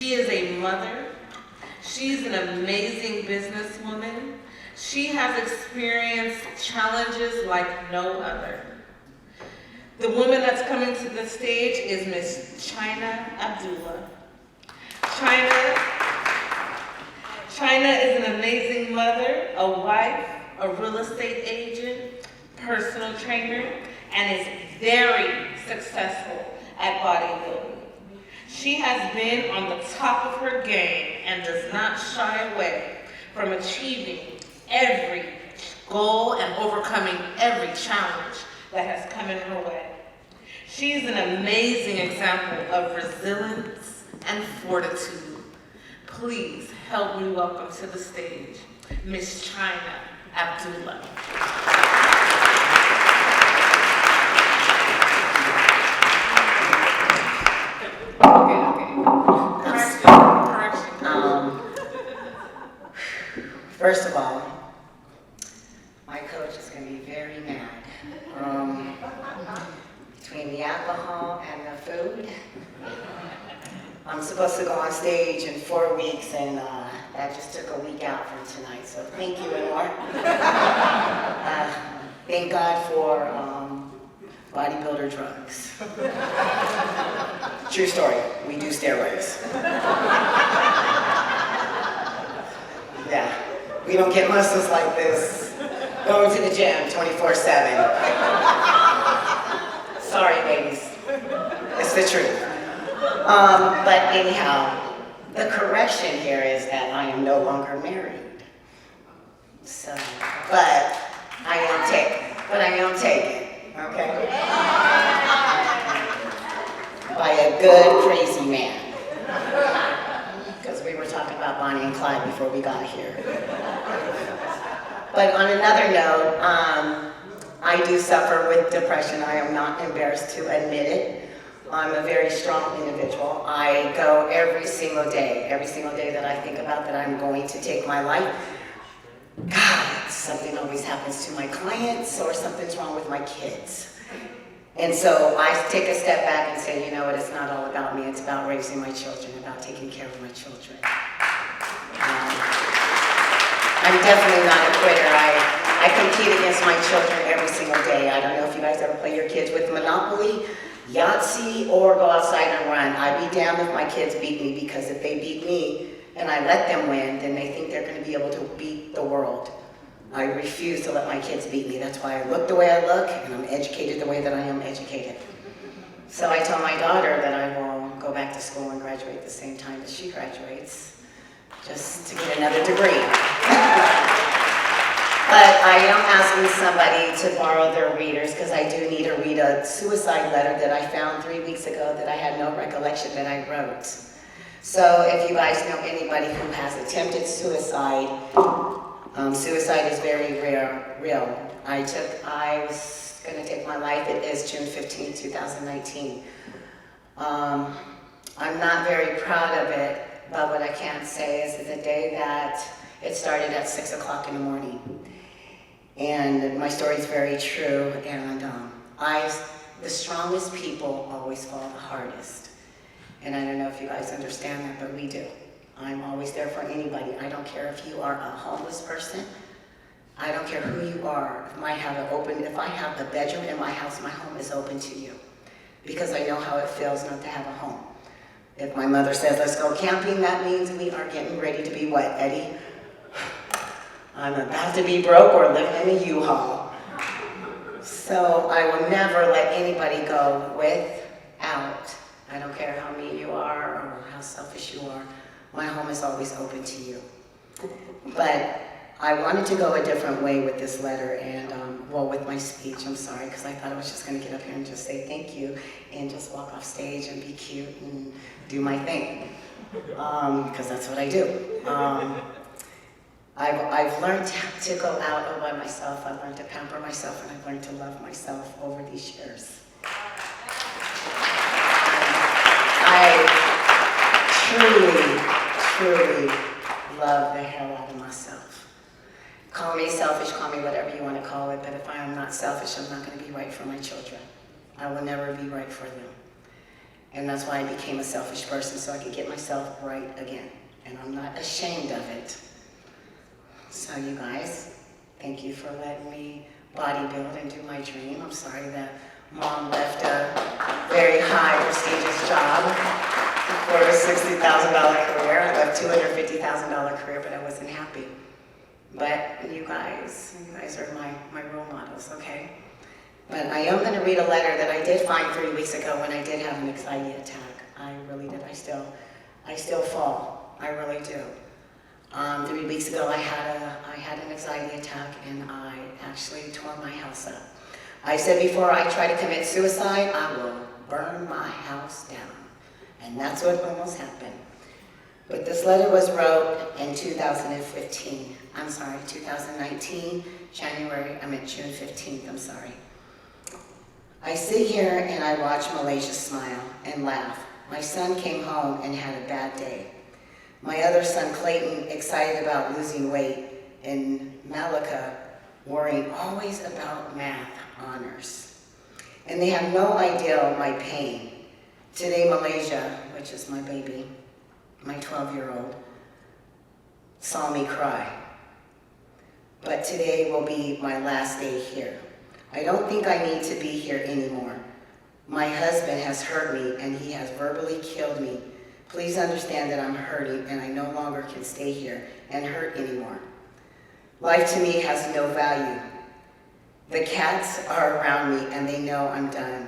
She is a mother. She's an amazing businesswoman. She has experienced challenges like no other. The woman that's coming to the stage is Miss Akbar-Abdullah. China is an amazing mother, a wife, a real estate agent, personal trainer, and is very successful at bodybuilding. She has been on the top of her game and does not shy away from achieving every goal and overcoming every challenge that has come in her way. She's an amazing example of resilience and fortitude. Please help me welcome to the stage Miss Akbar-Abdullah. First of all, my coach is going to be very mad. Between the alcohol and the food, I'm supposed to go on stage in 4 weeks, and that just took a week out from tonight, so thank you and more. Thank God for bodybuilder drugs. True story, we do steroids. Yeah, we don't get muscles like this going to the gym 24/7. Sorry, ladies, it's the truth. But anyhow, the correction here is that I am no longer married. So, but I am taken, okay? By a good, crazy man. Because we were talking about Bonnie and Clyde before we got here. But on another note, I do suffer with depression. I am not embarrassed to admit it. I'm a very strong individual. I go every single day that I think about that I'm going to take my life. God, something always happens to my clients or something's wrong with my kids. And so I take a step back and say, you know what, it's not all about me, it's about raising my children, about taking care of my children. I'm definitely not a quitter. I compete against my children every single day. I don't know if you guys ever play your kids with Monopoly, Yahtzee, or go outside and run. I'd be damned if my kids beat me, because if they beat me and I let them win, then they think they're going to be able to beat the world. I refuse to let my kids beat me. That's why I look the way I look, and I'm educated the way that I am educated. So I tell my daughter that I will go back to school and graduate the same time that she graduates, just to get another degree. But I am asking somebody to borrow their readers, because I do need to read a suicide letter that I found 3 weeks ago that I had no recollection that I wrote. So if you guys know anybody who has attempted suicide, suicide is very real. I was going to take my life. It is June 15, 2019. I'm not very proud of it, but what I can say is the day that it started at 6 o'clock in the morning. And my story is very true, and the strongest people always fall the hardest. And I don't know if you guys understand that, but we do. I'm always there for anybody. I don't care if you are a homeless person. I don't care who you are. If I have a bedroom in my house, my home is open to you. Because I know how it feels not to have a home. If my mother says, let's go camping, that means we are getting ready to be what, Eddie? I'm about to be broke or living in a U-Haul. So I will never let anybody go without. I don't care how mean you are or how selfish you are. My home is always open to you. But I wanted to go a different way with this letter and, with my speech, I'm sorry, because I thought I was just going to get up here and just say thank you and just walk off stage and be cute and do my thing, because that's what I do. I've learned to go out all by myself. I've learned to pamper myself, and I've learned to love myself over these years. I truly love the hell out of myself. Call me selfish, call me whatever you want to call it, but if I am not selfish, I'm not going to be right for my children. I will never be right for them. And that's why I became a selfish person, so I could get myself right again. And I'm not ashamed of it. So you guys, thank you for letting me bodybuild and do my dream. I'm sorry that Mom left a very high prestigious job for a $60,000 career. I left a $250,000 career, but I wasn't happy. But you guys are my role models, okay? But I am going to read a letter that I did find 3 weeks ago when I did have an anxiety attack. I really did. I still fall. I really do. 3 weeks ago, I had an anxiety attack, and I actually tore my house up. I said before I try to commit suicide, I will burn my house down. And that's what almost happened. But this letter was wrote in 2019, June 15th, I'm sorry. I sit here and I watch Malaysia smile and laugh. My son came home and had a bad day. My other son, Clayton, excited about losing weight, and Malika, worrying always about math honors. And they have no idea of my pain. Today, Malaysia, which is my baby, my 12-year-old, saw me cry. But today will be my last day here. I don't think I need to be here anymore. My husband has hurt me, and he has verbally killed me. Please understand that I'm hurting, and I no longer can stay here and hurt anymore. Life to me has no value. The cats are around me, and they know I'm done.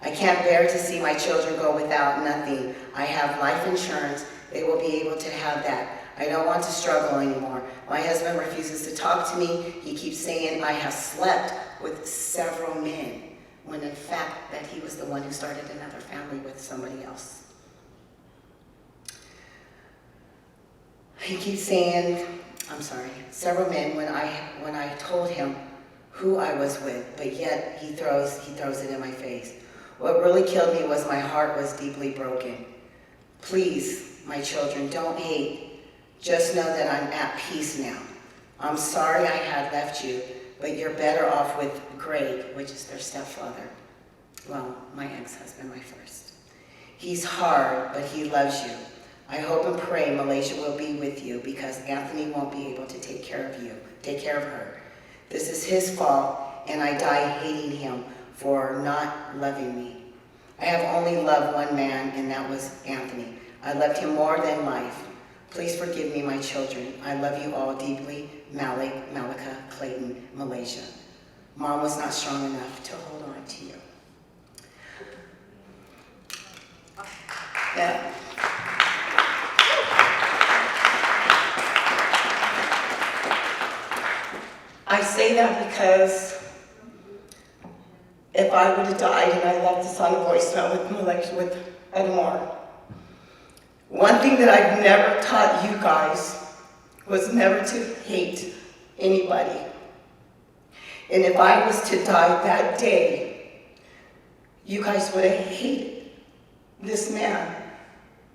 I can't bear to see my children go without nothing. I have life insurance. They will be able to have that. I don't want to struggle anymore. My husband refuses to talk to me. He keeps saying I have slept with several men, when in fact that he was the one who started another family with somebody else. He keeps saying, several men when I told him who I was with, but yet he throws it in my face. What really killed me was my heart was deeply broken. Please, my children, don't hate. Just know that I'm at peace now. I'm sorry I had left you, but you're better off with Greg, which is their stepfather. Well, my ex-husband, my first. He's hard, but he loves you. I hope and pray Malaysia will be with you, because Anthony won't be able to take care of her. This is his fault, and I die hating him for not loving me. I have only loved one man, and that was Anthony. I loved him more than life. Please forgive me, my children. I love you all deeply. Malik, Malika, Clayton, Malaysia. Mom was not strong enough to hold on to you. Yeah. I say that because if I would have died and I left this on a voicemail with Edmore, one thing that I've never taught you guys was never to hate anybody. And if I was to die that day, you guys would have hated this man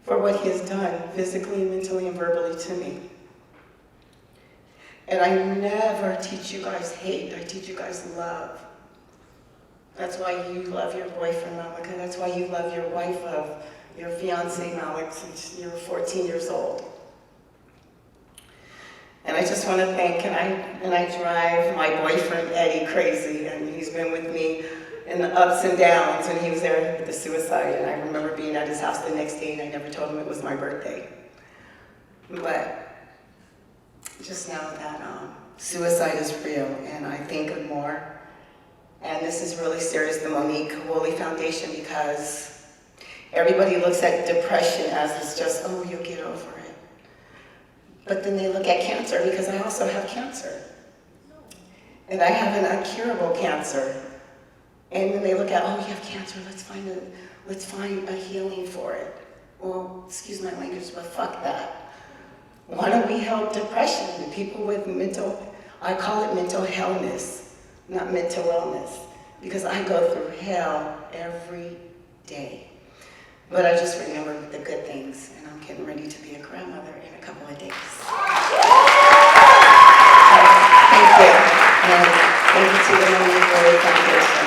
for what he has done physically, mentally, and verbally to me. And I never teach you guys hate, I teach you guys love. That's why you love your boyfriend, Malika. That's why you love your wife, your fiance, Malik, since you're 14 years old. And I just want to thank, and I drive my boyfriend, Eddie, crazy, and he's been with me in the ups and downs when he was there with the suicide, and I remember being at his house the next day, and I never told him it was my birthday. But just know that suicide is real, and I think of more. And this is really serious, the Monique Woolley Foundation, because everybody looks at depression as it's just, oh, you'll get over it. But then they look at cancer, because I also have cancer. And I have an incurable cancer. And then they look at, oh, you have cancer, let's find a healing for it. Well, excuse my language, but fuck that. Why don't we help depression and people with I call it mental hellness, not mental wellness, because I go through hell every day. But I just remember the good things, and I'm getting ready to be a grandmother in a couple of days. Thank you. And thank you to the Monique Woolley Foundation.